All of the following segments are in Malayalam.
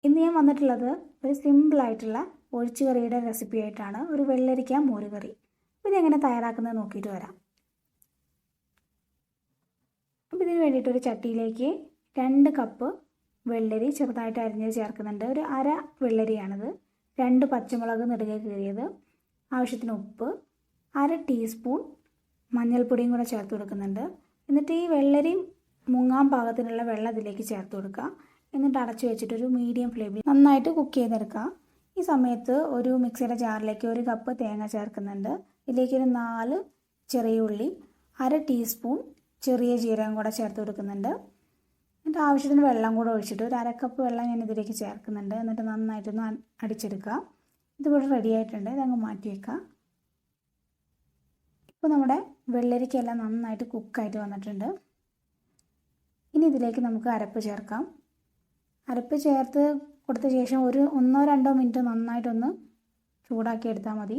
ഇന്ന് ഞാൻ വന്നിട്ടുള്ളത് ഒരു സിമ്പിളായിട്ടുള്ള ഒഴിച്ചുകറിയുടെ റെസിപ്പി ആയിട്ടാണ്. ഒരു വെള്ളരിക്ക മോരുകറി. അപ്പോൾ ഇതെങ്ങനെ തയ്യാറാക്കുന്നത് നോക്കിയിട്ട് വരാം. അപ്പോൾ ഇതിന് വേണ്ടിയിട്ട് ഒരു ചട്ടിയിലേക്ക് 2 കപ്പ് വെള്ളരി ചെറുതായിട്ട് അരിഞ്ഞ് ചേർക്കുന്നുണ്ട്. ഒരു അര വെള്ളരിയാണിത്. 2 പച്ചമുളക് നെടുകെ കീറിയത്, ആവശ്യത്തിന് ഉപ്പ്, 1/2 ടീസ്പൂൺ മഞ്ഞൾപ്പൊടിയും കൂടെ ചേർത്ത് കൊടുക്കുന്നുണ്ട്. എന്നിട്ട് ഈ വെള്ളരി മുങ്ങാൻ പാകത്തിനുള്ള വെള്ളം ഇതിലേക്ക് ചേർത്ത് കൊടുക്കുക. എന്നിട്ട് അടച്ചു വെച്ചിട്ടൊരു മീഡിയം ഫ്ലെയിമിൽ നന്നായിട്ട് കുക്ക് ചെയ്തെടുക്കുക. ഈ സമയത്ത് ഒരു മിക്സിയുടെ ജാറിലേക്ക് 1 കപ്പ് തേങ്ങ ചേർക്കുന്നുണ്ട്. ഇതിലേക്ക് ഒരു 4 ചെറിയ ഉള്ളി, 1/2 ടീസ്പൂൺ ചെറിയ ജീരകം കൂടെ ചേർത്ത് കൊടുക്കുന്നുണ്ട്. എന്നിട്ട് ആവശ്യത്തിന് വെള്ളം കൂടെ ഒഴിച്ചിട്ട് ഒരു 1/2 കപ്പ് വെള്ളം ഞാൻ ഇതിലേക്ക് ചേർക്കുന്നുണ്ട്. എന്നിട്ട് നന്നായിട്ടൊന്ന് അടിച്ചെടുക്കുക. ഇതിവിടെ റെഡി ആയിട്ടുണ്ട്. ഇതങ്ങ് മാറ്റി വെക്കുക. ഇപ്പോൾ നമ്മുടെ വെള്ളരിക്കെല്ലാം നന്നായിട്ട് കുക്കായിട്ട് വന്നിട്ടുണ്ട്. ഇനി ഇതിലേക്ക് നമുക്ക് അരപ്പ് ചേർക്കാം. അരപ്പ് ചേർത്ത് കൊടുത്ത ശേഷം ഒരു 1-2 മിനിറ്റ് നന്നായിട്ടൊന്ന് ചൂടാക്കി എടുത്താൽ മതി.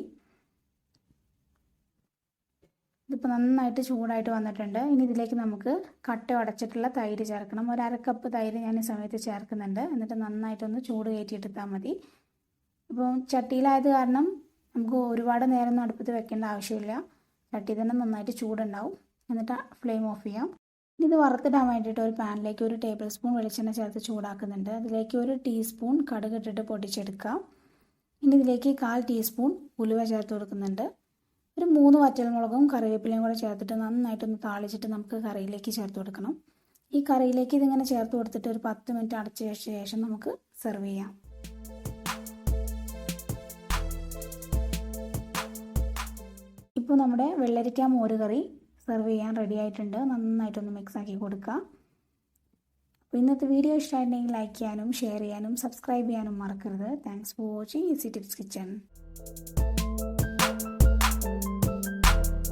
ഇതിപ്പോൾ നന്നായിട്ട് ചൂടായിട്ട് വന്നിട്ടുണ്ട്. ഇനി ഇതിലേക്ക് നമുക്ക് കട്ട അടച്ചിട്ടുള്ള തൈര് ചേർക്കണം. ഒരു 1/2 കപ്പ് തൈര് ഞാൻ ഈ സമയത്ത് ചേർക്കുന്നുണ്ട്. എന്നിട്ട് നന്നായിട്ടൊന്ന് ചൂട് കയറ്റിയെടുത്താൽ മതി. ഇപ്പോൾ ചട്ടിയിലായത് കാരണം നമുക്ക് ഒരുപാട് നേരം അടുപ്പത്ത് വെക്കേണ്ട ആവശ്യമില്ല. ചട്ടി തന്നെ നന്നായിട്ട് ചൂടുണ്ടാവും. എന്നിട്ട് ഫ്ലെയിം ഓഫ് ചെയ്യാം. ഇത് വറുത്തിടാൻ വേണ്ടിയിട്ട് ഒരു പാനിലേക്ക് 1 ടേബിൾ സ്പൂൺ വെളിച്ചെണ്ണ ചേർത്ത് ചൂടാക്കുന്നുണ്ട്. അതിലേക്ക് 1 ടീസ്പൂൺ കടുക് ഇട്ടിട്ട് പൊടിച്ചെടുക്കാം. ഇനി ഇതിലേക്ക് 1/4 ടീസ്പൂൺ ഉലുവ ചേർത്ത് കൊടുക്കുന്നുണ്ട്. ഒരു 3 വറ്റൽമുളകും കറിവേപ്പിലയും കൂടെ ചേർത്തിട്ട് നന്നായിട്ടൊന്ന് താളിച്ചിട്ട് നമുക്ക് കറിയിലേക്ക് ചേർത്ത് കൊടുക്കണം. ഈ കറിയിലേക്ക് ഇതിങ്ങനെ ചേർത്ത് കൊടുത്തിട്ട് ഒരു 10 മിനിറ്റ് അടച്ചു വെച്ച ശേഷം നമുക്ക് സെർവ് ചെയ്യാം. ഇപ്പോൾ നമ്മുടെ വെള്ളരിക്ക മോരുകറി സെർവ് ചെയ്യാൻ റെഡി ആയിട്ടുണ്ട്. നന്നായിട്ടൊന്ന് മിക്സ് ആക്കി കൊടുക്കുക. അപ്പോൾ ഇന്നത്തെ വീഡിയോ ഇഷ്ടമായിട്ടുണ്ടെങ്കിൽ ലൈക്ക് ചെയ്യാനും ഷെയർ ചെയ്യാനും സബ്സ്ക്രൈബ് ചെയ്യാനും മറക്കരുത്. Thanks for watching easy tips kitchen.